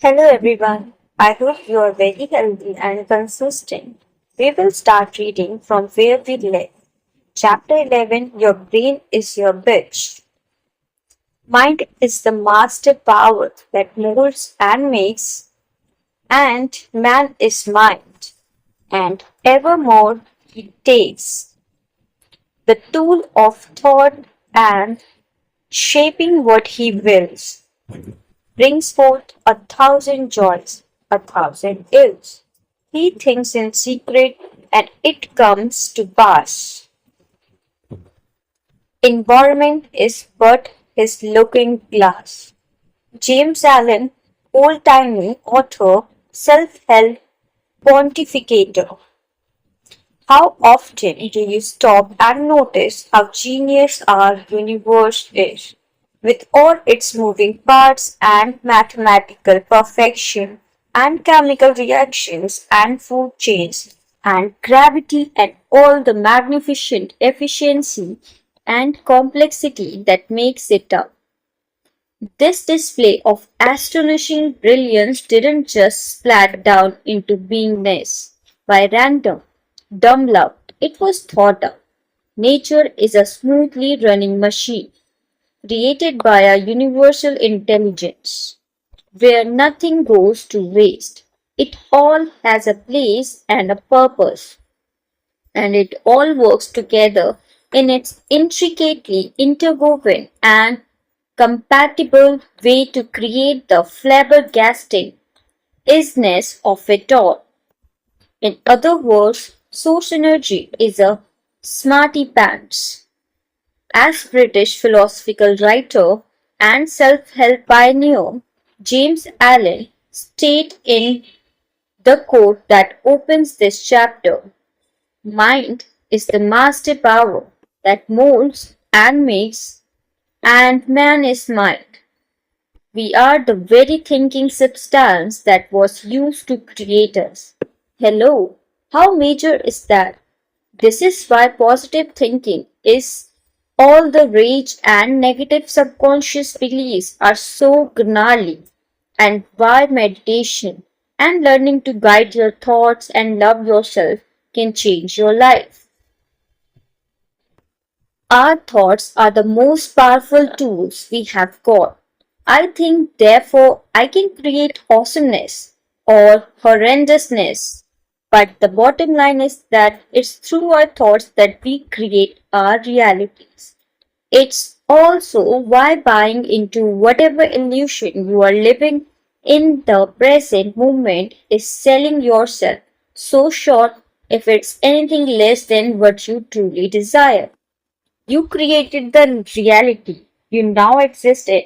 Hello everyone. I hope you are very healthy and consistent. We will start reading from where we left. Chapter 11. Your brain is your bitch. Mind is the master power that molds and makes, and man is mind, and evermore he takes the tool of thought and shaping what he wills. Brings forth 1,000 joys, 1,000 ills. He thinks in secret and it comes to pass. Environment is but his looking glass. James Allen, old timey author, self help pontificator. How often do you stop and notice how genius our universe is? With all its moving parts and mathematical perfection and chemical reactions and food chains and gravity and all the magnificent efficiency and complexity that makes it up. This display of astonishing brilliance didn't just splat down into beingness by random, dumb luck. It was thought out. Nature is a smoothly running machine created by a universal intelligence, where nothing goes to waste. It all has a place and a purpose, and it all works together in its intricately interwoven and compatible way to create the flabbergasting isness of it all. In other words, source energy is a smarty pants. As British philosophical writer and self-help pioneer James Allen stated in the quote that opens this chapter, mind is the master power that molds and makes, and man is mind. We are the very thinking substance that was used to create us. Hello, how major is that? This is why positive thinking is all the rage and negative subconscious beliefs are so gnarly, and why meditation and learning to guide your thoughts and love yourself can change your life. Our thoughts are the most powerful tools we have got. I think, therefore, I can create awesomeness or horrendousness. But the bottom line is that it's through our thoughts that we create our realities. It's also why buying into whatever illusion you are living in the present moment is selling yourself so short if it's anything less than what you truly desire. You created the reality you now exist in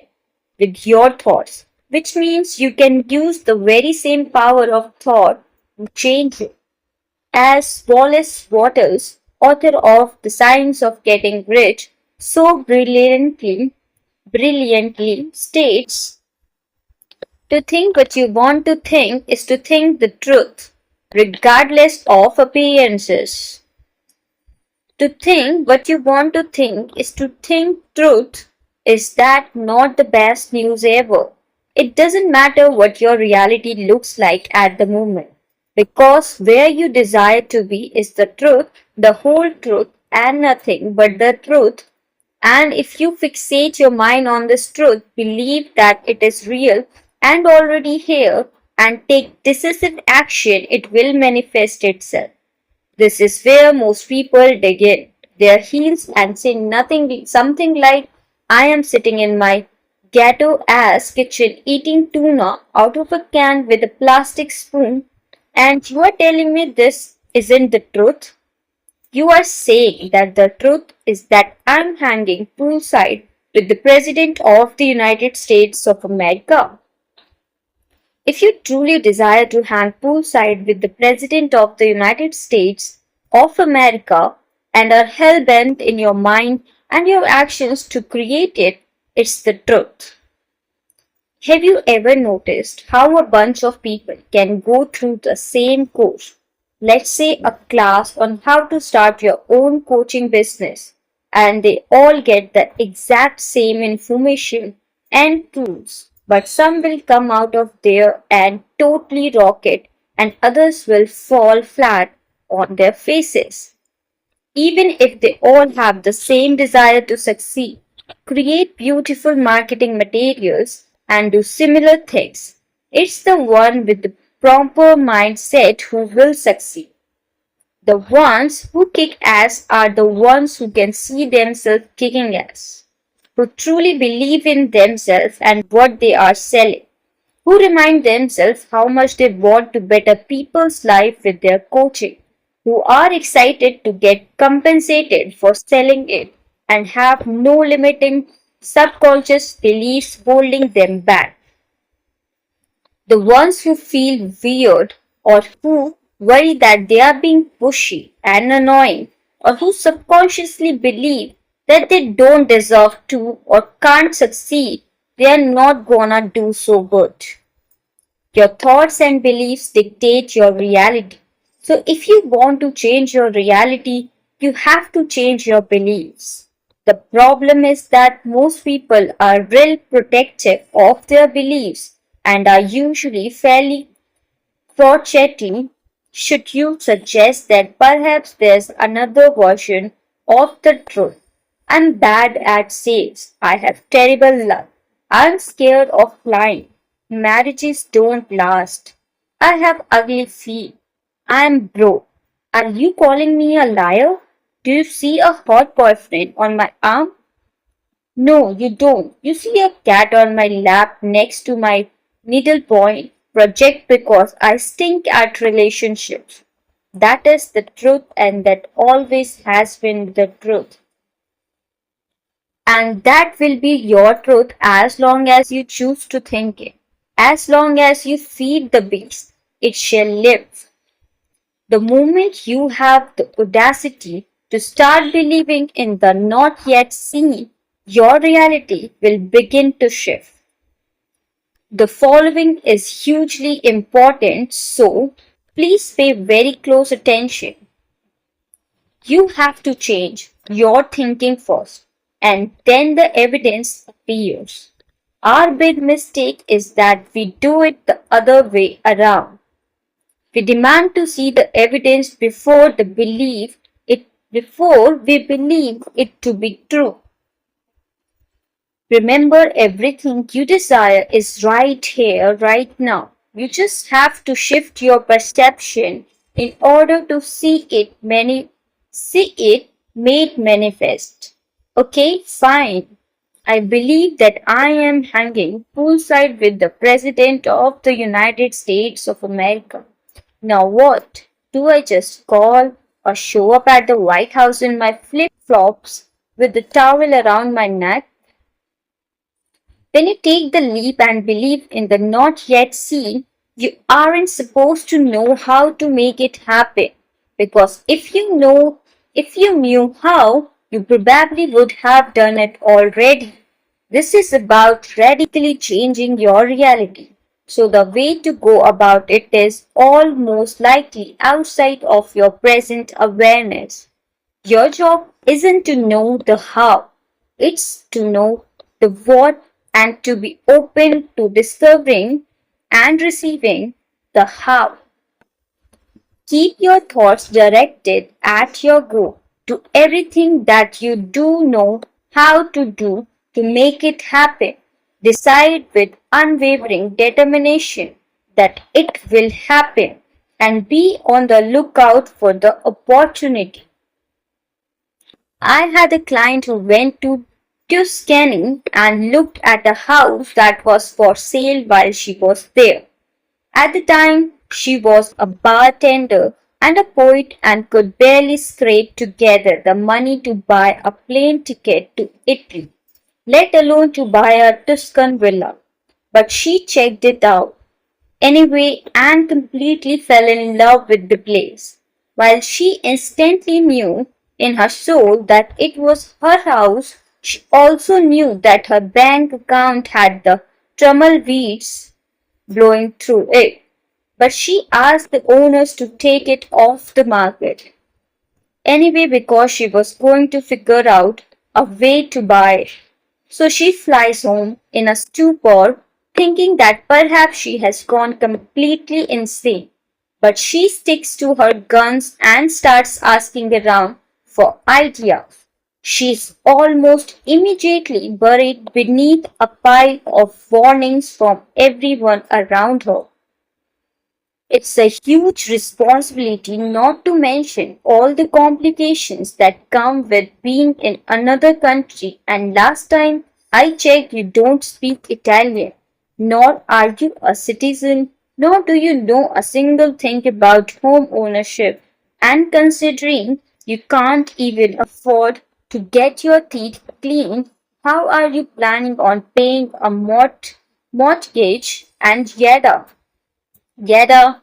with your thoughts, which means you can use the very same power of thought to change it. As Wallace Wattles, author of The Science of Getting Rich, so brilliantly states, to think what you want to think is to think the truth, regardless of appearances. To think what you want to think is to think truth. Is that not the best news ever? It doesn't matter what your reality looks like at the moment, because where you desire to be is the truth, the whole truth, and nothing but the truth. And if you fixate your mind on this truth, believe that it is real and already here, and take decisive action, it will manifest itself. This is where most people dig in their heels and say nothing something like, I am sitting in my ghetto ass kitchen eating tuna out of a can with a plastic spoon, and you are telling me this isn't the truth? You are saying that the truth is that I'm hanging poolside with the President of the United States of America. If you truly desire to hang poolside with the President of the United States of America and are hell bent in your mind and your actions to create it, it's the truth. Have you ever noticed how a bunch of people can go through the same course? Let's say a class on how to start your own coaching business, and they all get the exact same information and tools. But some will come out of there and totally rock it, and others will fall flat on their faces. Even if they all have the same desire to succeed, create beautiful marketing materials, and do similar things, it's the one with the proper mindset who will succeed. The ones who kick ass are the ones who can see themselves kicking ass, who truly believe in themselves and what they are selling, who remind themselves how much they want to better people's life with their coaching, who are excited to get compensated for selling it and have no limiting subconscious beliefs holding them back. The ones who feel weird or who worry that they are being pushy and annoying or who subconsciously believe that they don't deserve to or can't succeed, they are not gonna do so good. Your thoughts and beliefs dictate your reality. So if you want to change your reality, you have to change your beliefs. The problem is that most people are real protective of their beliefs and are usually fairly crotchety should you suggest that perhaps there's another version of the truth. I'm bad at sales. I have terrible luck. I'm scared of flying. Marriages don't last. I have ugly feet. I'm broke. Are you calling me a liar? Do you see a hot boyfriend on my arm? No, you don't. You see a cat on my lap next to my needlepoint project because I stink at relationships. That is the truth, and that always has been the truth. And that will be your truth as long as you choose to think it. As long as you feed the beast, it shall live. The moment you have the audacity to start believing in the not yet seen, your reality will begin to shift. The following is hugely important, so please pay very close attention. You have to change your thinking first, and then the evidence appears. Our big mistake is that we do it the other way around. We demand to see the evidence before we believe it to be true. Remember, everything you desire is right here, right now. You just have to shift your perception in order to see it made manifest. Okay, fine. I believe that I am hanging poolside with the President of the United States of America. Now what? Do I just call or show up at the White House in my flip flops with the towel around my neck? When you take the leap and believe in the not yet seen, you aren't supposed to know how to make it happen. Because if you knew how, you probably would have done it already. This is about radically changing your reality. So the way to go about it is almost likely outside of your present awareness. Your job isn't to know the how, it's to know the what and to be open to discovering and receiving the how. Keep your thoughts directed at your goal, to everything that you do know how to do to make it happen. Decide with unwavering determination that it will happen and be on the lookout for the opportunity. I had a client who went to scanning and looked at a house that was for sale while she was there. At the time, she was a bartender and a poet and could barely scrape together the money to buy a plane ticket to Italy, let alone to buy a Tuscan villa. But she checked it out anyway and completely fell in love with the place, while she instantly knew in her soul that it was her house. She also knew that her bank account had the tumbleweeds blowing through it, but she asked the owners to take it off the market anyway because she was going to figure out a way to buy it. So she flies home in a stupor thinking that perhaps she has gone completely insane. But she sticks to her guns and starts asking around for ideas. She's almost immediately buried beneath a pile of warnings from everyone around her. It's a huge responsibility, not to mention all the complications that come with being in another country. And last time I checked, you don't speak Italian, nor are you a citizen, nor do you know a single thing about home ownership. And considering you can't even afford to get your teeth cleaned, how are you planning on paying a mortgage and yada, yada.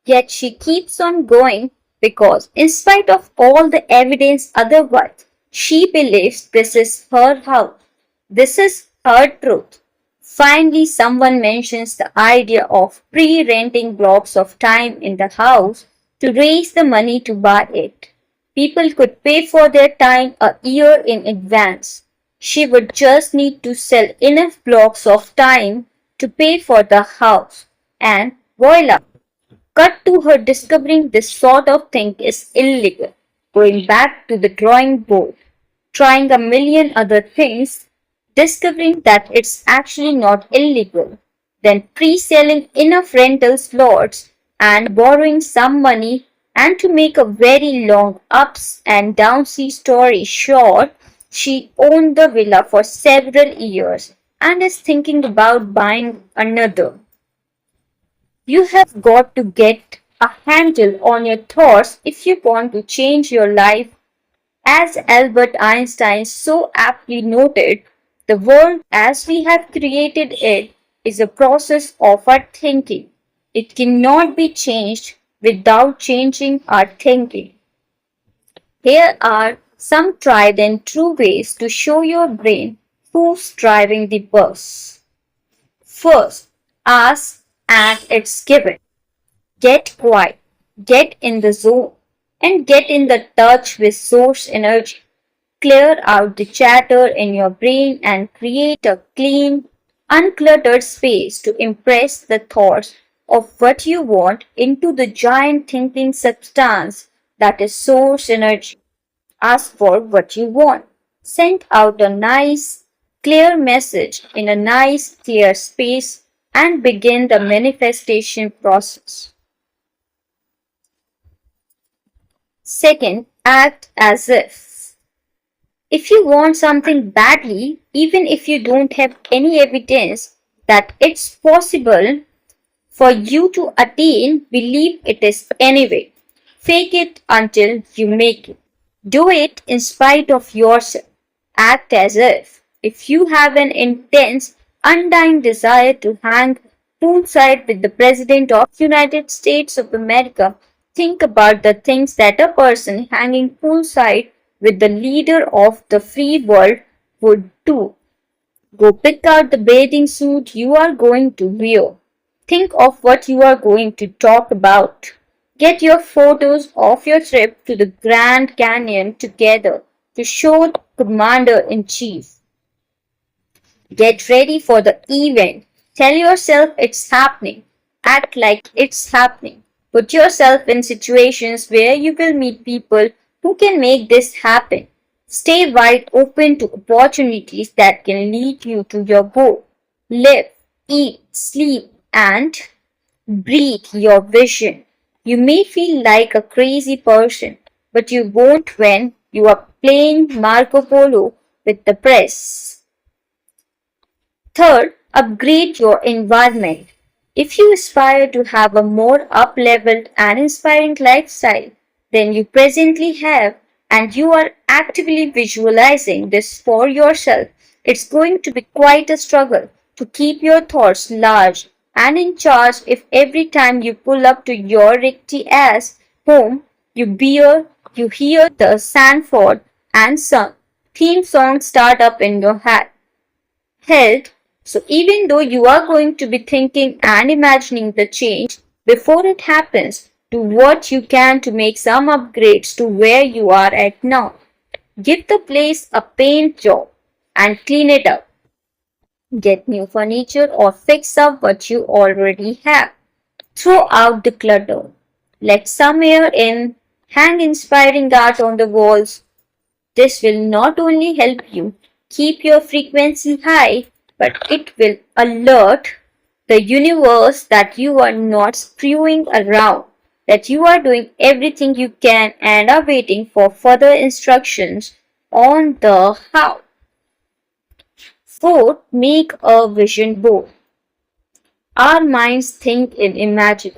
Yet she keeps on going because, in spite of all the evidence otherwise, she believes this is her house. This is her truth. Finally, someone mentions the idea of pre renting blocks of time in the house to raise the money to buy it. People could pay for their time a year in advance. She would just need to sell enough blocks of time to pay for the house. And voila! Cut to her discovering this sort of thing is illegal, going back to the drawing board, trying a million other things, discovering that it's actually not illegal, then pre-selling enough rental slots and borrowing some money, and to make a very long ups and downs story short, she owned the villa for several years and is thinking about buying another. You have got to get a handle on your thoughts if you want to change your life. As Albert Einstein so aptly noted, the world as we have created it is a process of our thinking. It cannot be changed without changing our thinking. Here are some tried and true ways to show your brain who's driving the bus. First, ask and it's given. Get quiet, get in the zone, and get in the touch with source energy. Clear out the chatter in your brain and create a clean, uncluttered space to impress the thoughts of what you want into the giant thinking substance that is source energy. Ask for what you want. Send out a nice, clear message in a nice, clear space and begin the manifestation process. Second, act as if. If you want something badly, even if you don't have any evidence that it's possible for you to attain, believe it is anyway. Fake it until you make it. Do it in spite of yourself. Act as if. If you have an intense, undying desire to hang poolside with the President of the United States of America, think about the things that a person hanging poolside with the leader of the free world would do. Go pick out the bathing suit you are going to wear. Think of what you are going to talk about. Get your photos of your trip to the Grand Canyon together to show the Commander in Chief. Get ready for the event. Tell yourself it's happening. Act like it's happening. Put yourself in situations where you will meet people who can make this happen. Stay wide open to opportunities that can lead you to your goal. Live, eat, sleep, and breathe your vision. You may feel like a crazy person, but you won't when you are playing Marco Polo with the press. Third, upgrade your environment. If you aspire to have a more up-leveled and inspiring lifestyle than you presently have, and you are actively visualizing this for yourself, it's going to be quite a struggle to keep your thoughts large and in charge if every time you pull up to your rickety ass home, you hear the Sanford and Son theme song start up in your head. So even though you are going to be thinking and imagining the change before it happens, do what you can to make some upgrades to where you are at now. Give the place a paint job and clean it up. Get new furniture or fix up what you already have. Throw out the clutter. Let some air in. Hang inspiring art on the walls. This will not only help you keep your frequency high, but it will alert the universe that you are not screwing around, that you are doing everything you can and are waiting for further instructions on the how. Fourth, make a vision board. Our minds think in imagine.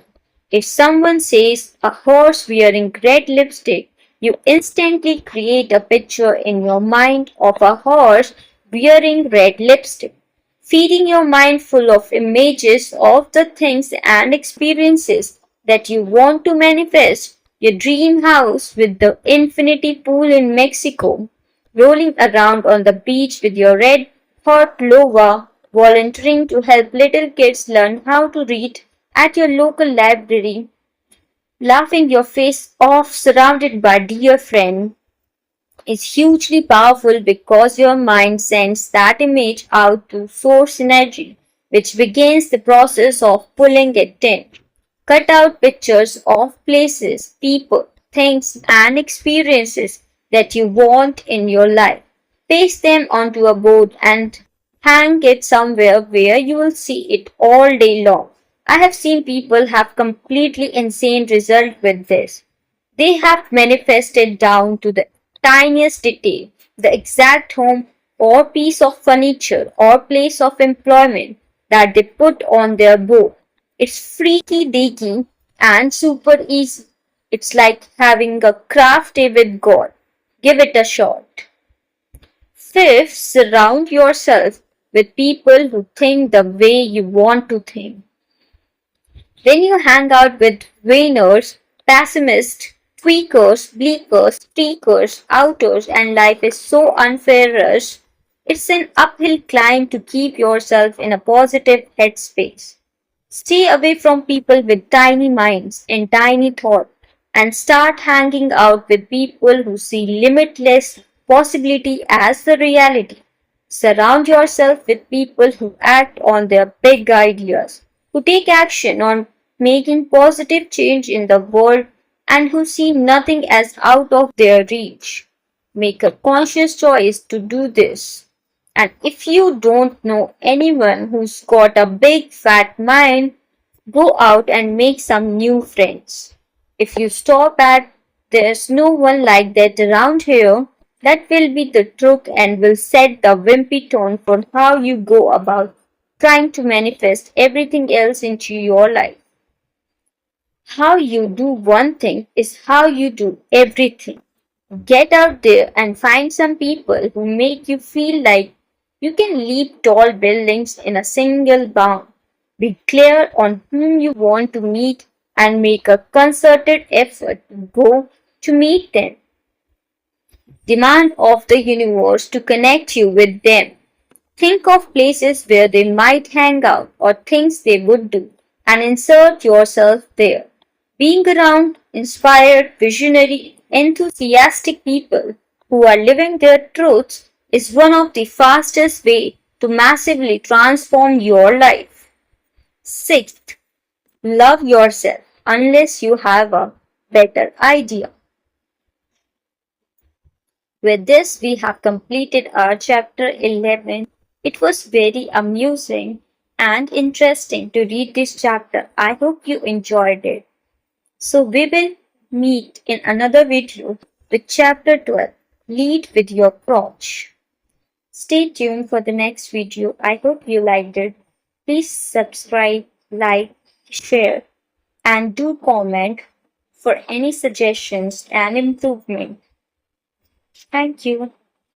If someone says a horse wearing red lipstick, you instantly create a picture in your mind of a horse wearing red lipstick, feeding your mind full of images of the things and experiences that you want to manifest. Your dream house with the infinity pool in Mexico, rolling around on the beach with your red hot lova, volunteering to help little kids learn how to read at your local library, laughing your face off surrounded by dear friends is hugely powerful because your mind sends that image out to source energy, which begins the process of pulling it in. Cut out pictures of places, people, things, and experiences that you want in your life. Paste them onto a board and hang it somewhere where you will see it all day long. I have seen people have completely insane results with this. They have manifested down to the tiniest detail, the exact home or piece of furniture or place of employment that they put on their board. It's freaky deaky and super easy. It's like having a craft day with God. Give it a shot. Fifth, surround yourself with people who think the way you want to think. When you hang out with whiners, pessimists, tweakers, bleakers, streakers, outers, and life is so unfair, it's an uphill climb to keep yourself in a positive headspace. Stay away from people with tiny minds and tiny thoughts and start hanging out with people who see limitless possibility as the reality. Surround yourself with people who act on their big ideas, who take action on making positive change in the world, and who see nothing as out of their reach. Make a conscious choice to do this. And if you don't know anyone who's got a big fat mind, go out and make some new friends. If you stop at there's no one like that around here, that will be the truth and will set the wimpy tone for how you go about trying to manifest everything else into your life. How you do one thing is how you do everything. Get out there and find some people who make you feel like you can leap tall buildings in a single bound. Be clear on whom you want to meet and make a concerted effort to go to meet them. Demand of the universe to connect you with them. Think of places where they might hang out or things they would do and insert yourself there. Being around inspired, visionary, enthusiastic people who are living their truths is one of the fastest ways to massively transform your life. Sixth, love yourself unless you have a better idea. With this, we have completed our chapter 11. It was very amusing and interesting to read this chapter. I hope you enjoyed it. So, we will meet in another video with chapter 12. Lead with your crotch. Stay tuned for the next video. I hope you liked it. Please subscribe, like, share, and do comment for any suggestions and improvement. Thank you.